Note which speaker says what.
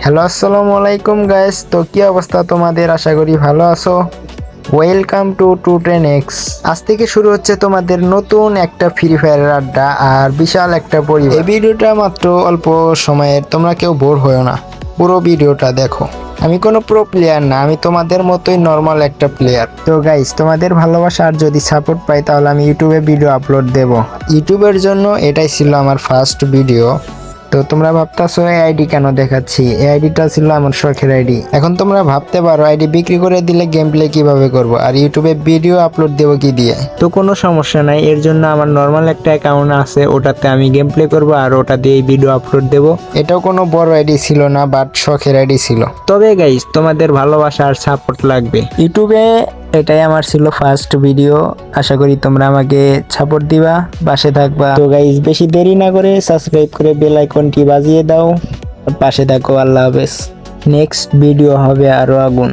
Speaker 1: Hello আসসালামু আলাইকুম guys, তো কি অবস্থা তোমাদের? আশা করি ভালো আছো। Welcome to 210x। আজ থেকে শুরু হচ্ছে তোমাদের নতুন একটা ফ্রি ফায়ারের আড্ডা আর বিশাল একটা পরিবার। এই ভিডিওটা মাত্র অল্প সময়ের, তোমরা কেউ বোর হয়েও না, পুরো ভিডিওটা দেখো। আমি কোনো প্রো প্লেয়ার না, আমি তোমাদের মতোই নর্মাল একটা প্লেয়ার। তো গাইস, তোমাদের ভালোবাসা আর যদি সাপোর্ট পাই তাহলে আমি ইউটিউবে ভিডিও আপলোড দেব। ইউটিউবের জন্য এটাই ছিল আমার ফার্স্ট ভিডিও। তো তোমরা ভাবতেছো এই আইডি কেন দেখাচ্ছি? এই আইডিটা ছিল আমার শখের আইডি। এখন তোমরা ভাবতে পারো আইডি বিক্রি করে দিলে গেম প্লে কিভাবে করব আর ইউটিউবে ভিডিও আপলোড দেবো কি দিয়ে? তো কোনো সমস্যা নাই, এর জন্য আমার নর্মাল একটা অ্যাকাউন্ট আছে, ওটাতে আমি গেম প্লে করবো আর ওটা দিয়ে ভিডিও আপলোড দেবো। এটাও কোনো বড় আইডি ছিল না, বাট শখের আইডি ছিল। তবে গাইস, তোমাদের ভালোবাসা আর সাপোর্ট লাগবে। ইউটিউবে এটাই আমার ছিল ফার্স্ট ভিডিও। আশা করি তোমরা আমাকে সাপোর্ট দিবা, পাশে থাকবা। তো গাইস, বেশি দেরি না করে সাবস্ক্রাইব করে বেল আইকনটি বাজিয়ে দাও, পাশে থাকো। আল্লাহ হাফেজ। নেক্সট ভিডিও হবে আরো আগুন।